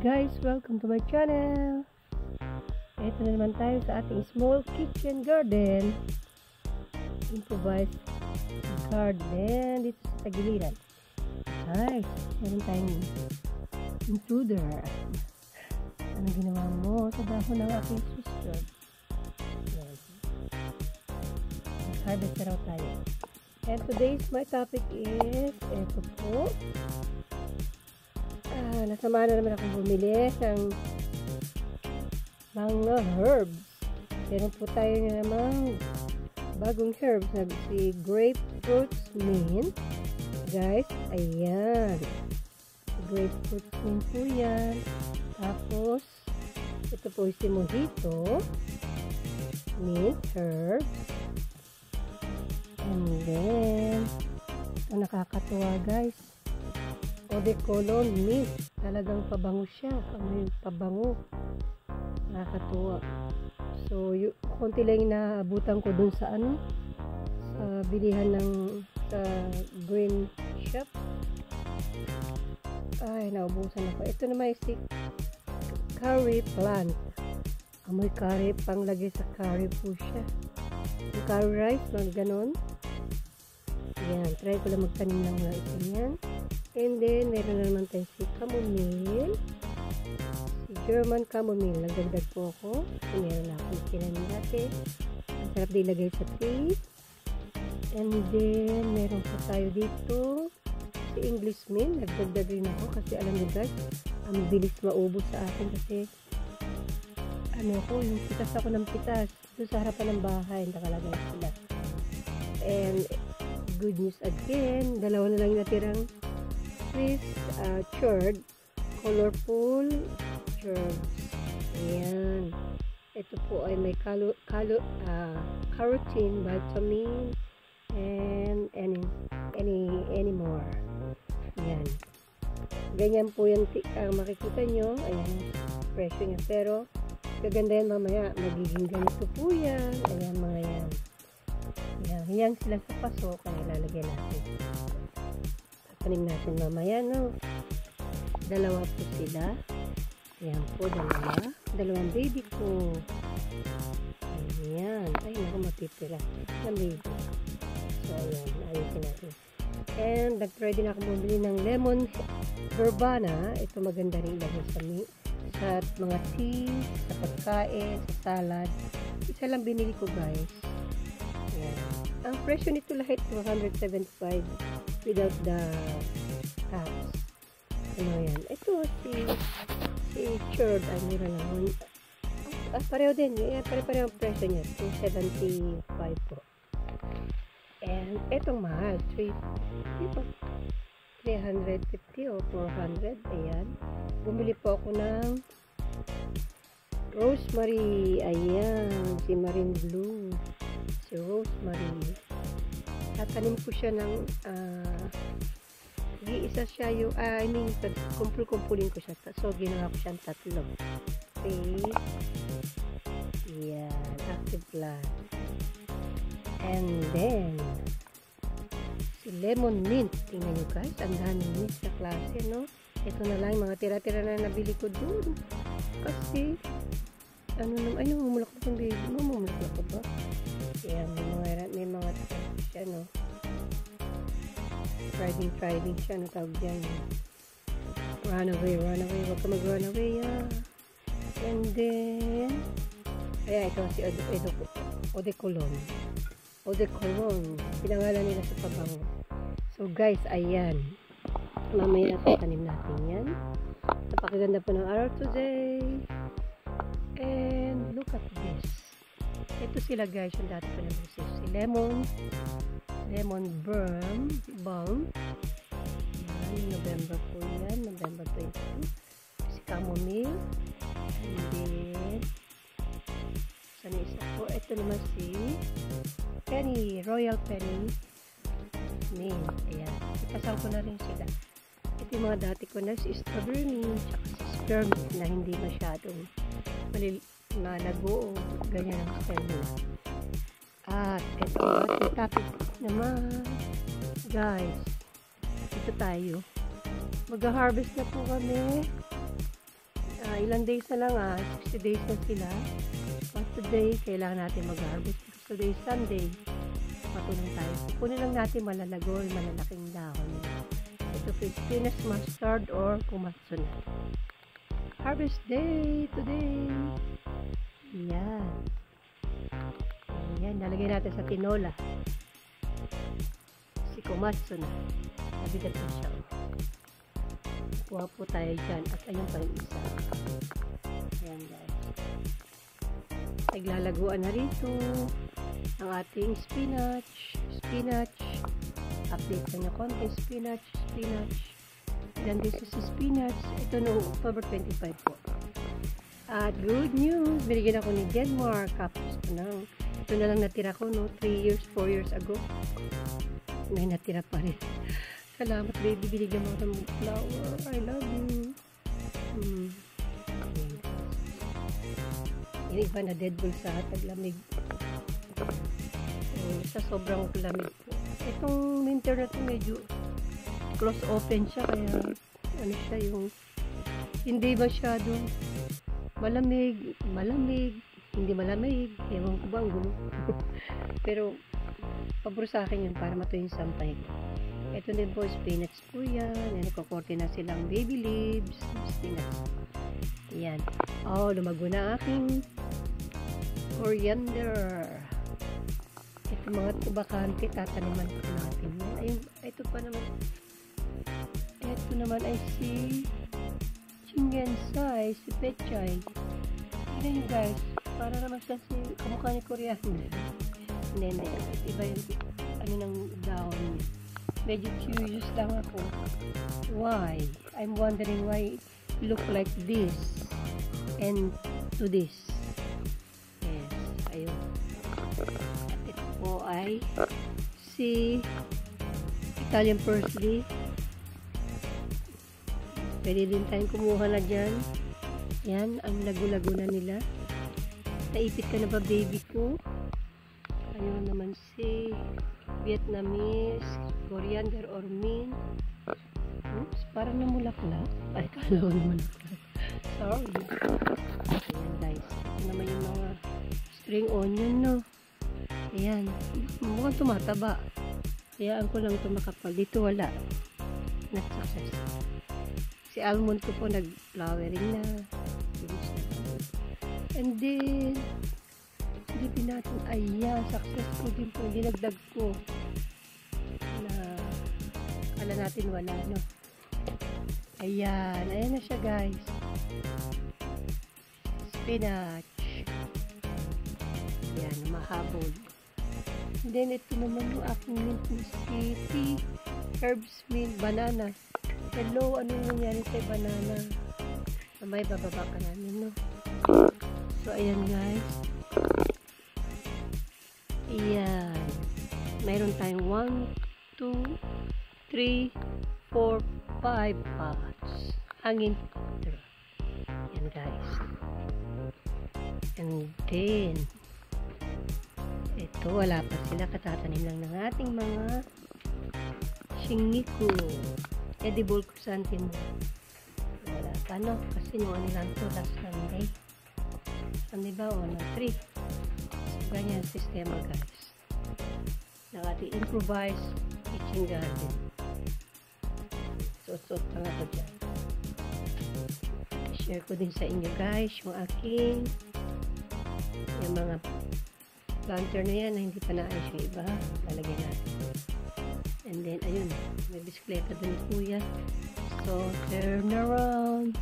guys, welcome to my channel. Ito na naman tayo sa ating small kitchen garden. Improvised garden dito sa tagiliran. Guys, meron tayong intruder. Ano ginawa mo sa dahon ng aking sister? Harvest na raw tayo. And today's my topic is ito po. Nasama na naman akong bumili ng mga herbs. Meron po tayo namang bagong herbs na si grapefruit mint. Guys, ayan. Grapefruit mint po yan. Tapos, ito po si mojito. Mint herbs. And then, ito nakakatuwa guys. Eau de Cologne mint. Talagang pabango siya. Amoy pabango. Nakakatuwa. So, konti lang inaabutan ko dun sa sa bilihan ng sa green shop. Ay, naubusan ako. Ito naman si curry plant. Amoy curry. Panglagay sa curry po siya. Yung curry rice, mga ganon. Yan. Try ko lang magtanim ng mga ito yan. And then, meron na naman tayo si chamomile. Si German chamomile. Nagdagdag po ako. Meron na akong tinanim dati. Ang sarap din ilagay sa tea. And then, meron po tayo dito. Si English mint. Nagdagdag rin ako. Kasi alam niyo guys, ang bilis maubos sa akin. Kasi, yung pitas ako ng pitas. Doon sa harapan ng bahay. Nakalagay sila. And, good news again. Dalawa na lang natirang Swiss chard, colorful chards. Ayan. Ito po ay may carotene, vitamin, and any more. Ayan. Ganyan po yan makikita nyo. Ayan, presyo niya. Pero, gaganda yan mamaya. Magiging ganito po yan. Ayan, mga yan. Ayan, yan sila sa paso. Kaya lalagyan natin. Tanim natin mamaya, no? Dalawa po sila. Ayan po, dalawang baby ko. Ayan. Ay, naku, matitira. Ang baby. So, ayan. Ayusin natin. And, nag-try din ako bumili ng lemon verbena. Ito maganda rin ilagay sa mga tea, sa pagkain, sa salad. Isa lang binili ko, guys. Ayan. Ang presyo nito lahat, 275 without the tax. Ano yan? Ito, si chard, mura lang. Pareho din. Pareho ang presyo niya. 275 po. And, etong mahal. 350 o 400. Ayan. Bumili po ako ng rosemary. Ayan. Si marine blue. Si rosemary. Tatanim ko siya ng isa siya yung kumpul-kumpulin ko siya. So, ginawa ko siyang tatlo. Okay. Yan. Active plant. And then, si lemon mint. Tingnan nyo guys. Ang daming mint na klase, no? Ito na lang. Mga tira-tira na nabili ko dun. Kasi, mumulaklak yung baby. Mumulaklak ko ba? Yan. May mga siya, no? Thriving siya, no? Tawag yan. Runaway. Huwag ka mag-runaway, yeah. And then, ito si Eau de Cologne. Eau de Cologne. Pinangalan nila sa pabango. So, guys, ayan. Mamaya tatanim natin yan. Napakaganda po ng araw today. And, look at this. Ito sila guys, yung dati ko nabusip. Si lemon balm. Yan, November po yan. November 22. Si chamomile. And then, sana isa po. Ito naman si Royal Penny mint. Ayan. Ipasang ko na rin sila. Ito yung mga dati ko na si strawberry mint, tsaka si spearmint na hindi masyadong malago o ganyan ang style nila. At ito ating topic naman guys, ito tayo mag-harvest na po kami ilang days na lang 60 days na sila. But today, kailangan natin mag-harvest. Today is Sunday. Matulong tayo. Kunin lang natin malalagoy, malalaking dahon. Ito is spinach, mustard, or kumatsu na. Harvest day today. Yan. Yan, nalagay natin sa tinola. Si kumatsu na. Nabigat na siya. Kuha po tayo dyan. At ayun pa yung isa. Ayan guys. Naglalaguan na rito ang ating spinach. Update na konti. Spinach. Ilan din sa spinach. Ito no, October 25 po. At good news, binigyan ako ni Denmark. Kapos ko nang. Ito na lang natira ko, no? 4 years ago. May natira pa rin. Salamat baby, binigyan mo ng flower. I love you. Yung iba na dead bull sa taglamig. Sa sobrang lamig po. Itong winter na ito medyo close open siya, kaya ano siya, yung hindi masyado malamig, hindi malamig, ewan ko ba ang gulo. Pero pabor sa akin yun para matuyo yung sampay ko. Ito din po, spinach po yan. Yan, kukorte na silang baby leaves. Spinach. Yan. Oh, lumago na aking coriander. Ito mga bakante, tataniman po natin. Ayun, ito pa naman. Ito naman ay si Chingensai, si Pechay. Tignan nyo guys, para naman siya si kamukha ni coriander. Hindi. Iba yung ano ng dahon niya. Medyo curious lang ako. Why? I'm wondering why it look like this and to this. Yes, ayun. At ito po ay si Italian parsley. Pwede din tayong kumuha na dyan. Yan, ang lago-lago na nila. Naipit ka na ba baby ko? Ayun naman si Vietnamese coriander or mint. Oops, parang namulaklak. Ay, kala ko namulaklak. Sorry. Ayan guys. Ito naman yung mga spring onion, no? Ayan. Mukhang tumataba. Hayaan ko lang ito makapal. Dito wala. Not success. Si almond ko po nag-flowering na. And then silipin natin. Ayan, successful din po. Dinagdag ko. Kala natin wala, no? Ayan. Ayan na siya, guys. Spinach. Ayan, mahabol. And then, ito naman yung aking mint na si herbs mint, banana. Hello, ano yung nangyari sa banana? May bababa ka namin, no? So, ayan, guys. Ayan. Mayroon tayong 1, 2, 3, 4, 5 pots. Hangin filter. Yan guys. And then, ito wala pa sila. Katatanim lang ng ating mga shingiko. Edible chrysanthemum. Wala pa, no? Kasi nung ano lang ito last Sunday. Sunday ba? O, na 3. So, ganyan sistema guys. Ng ating improvised kitchen garden. Susot lang ako dyan. Share ko din sa inyo guys yung aking yung mga planter na yan na hindi pa naayos yung iba. Lalagyan natin. And then ayun, may bisikleta doon ni kuya. So turn around.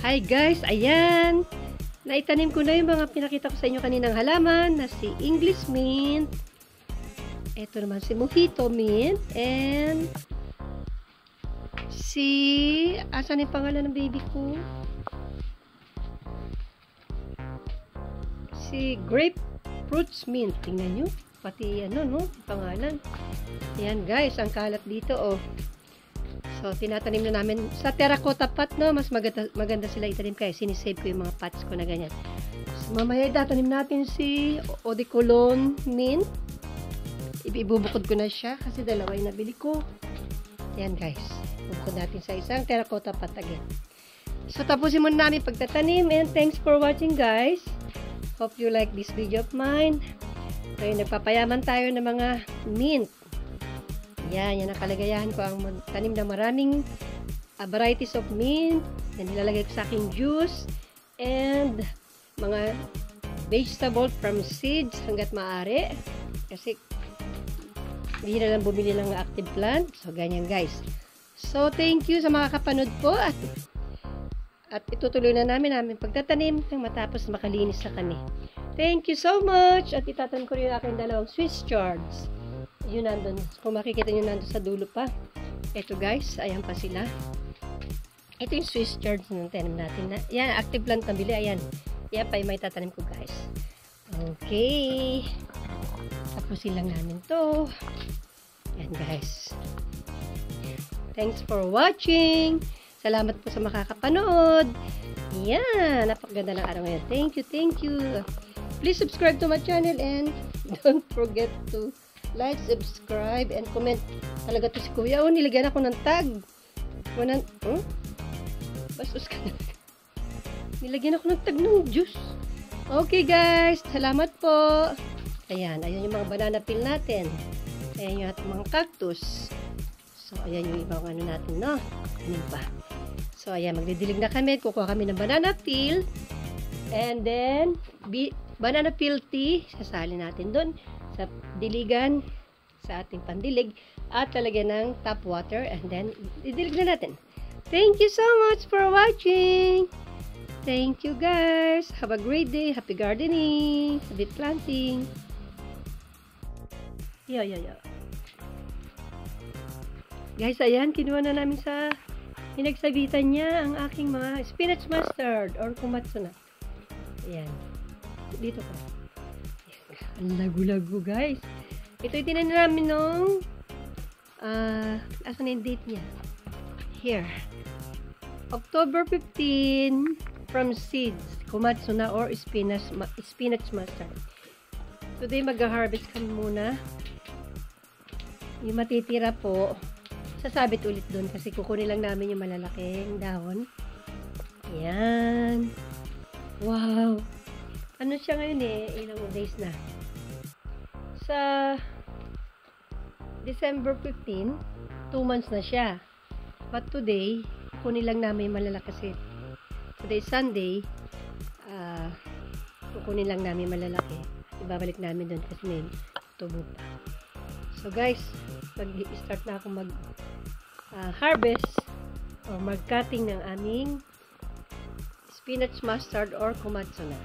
Hi guys, ayan. Naitanim ko na yung mga pinakita ko sa inyo kaninang halaman na si English mint. Ito naman si Mojito mint and si, asan yung pangalan ng baby ko? Si Grapefruits mint. Tingnan nyo. Pati ano, no? Pangalan. Ayan guys, ang kalat dito, oh. So, tinatanim na namin sa terracotta pot, no? Mas maganda sila itanim kaya sinisave ko yung mga pots ko na ganyan. So, mamaya itatanim natin si Eau de Cologne mint. Ibubukod ko na siya kasi dalawa yung nabili ko. Ayan guys. Bukod natin sa isang terracotta pot again. So, tapusin muna namin pagtatanim. And thanks for watching, guys. Hope you like this video of mine. So, nagpapayaman tayo ng mga mint. Yan ang kalagayahan ko ang magtanim ng maraming varieties of mint. Yan, nilalagay ko sa aking juice. And mga vegetable from seeds hanggat maaari. Kasi, hindi na lang bumili ng active plant. So, ganyan guys. So, thank you sa mga kapanood po. At itutuloy na namin pagtatanim nang matapos makalinis sa kani. Thank you so much. At itatanim ko rin yung aking dalawang Swiss chards. Yun nandun. Kung makikita nyo nandun sa dulo pa. Ito guys. Ayan pa sila. Ito yung Swiss chards na tanim natin. Yan, active plant na bili. Ayan. Yan pa yung may tatanim ko guys. Okay. Tapusin lang namin to. Yan guys. Thanks for watching. Salamat po sa makakapanood. Yan. Napakaganda ng araw ngayon. Thank you. Please subscribe to my channel and don't forget to like, subscribe, and comment. Talaga to si Kuya. Oh, nilagyan ako ng tag. Bastos ka na. Nilagyan ako ng tag ng juice. Okay guys. Salamat po. Ayan yung mga banana peel natin. Ayan yung ating mga cactus. So, ayan yung ibang ano natin, no? Ano pa? So, ayan, magdidilig na kami. Kukuha kami ng banana peel. And then, banana peel tea. Sasali natin doon sa diligan, sa ating pandilig. At lalagyan ng tap water. And then, didilig na natin. Thank you so much for watching. Thank you guys. Have a great day. Happy gardening. Happy planting. Yeah. Guys, ayan, kinuha na namin sa pinagsabitan niya ang aking mga spinach mustard or kumatsuna. Ayan. Dito ko. Ang lagu-lagu, guys. Ito yung tinanim namin nung asan na yung date niya? Here. October 15 from seeds. Kumatsuna or spinach mustard. Today, mag-harvest kami muna. Yung matitira po, sasabit ulit doon kasi kukunin lang namin yung malalaking dahon. Ayan. Wow. Ano siya ngayon ilang days na. Sa December 15, 2 months na siya. But today, kukunin lang namin yung malalaki kasi today Sunday, kukunin lang namin yung malalaki. Ibabalik namin doon kasi may tubo pa. So guys, mag-start na ako harvest or mag-cutting ng aming spinach mustard or kumatsuna.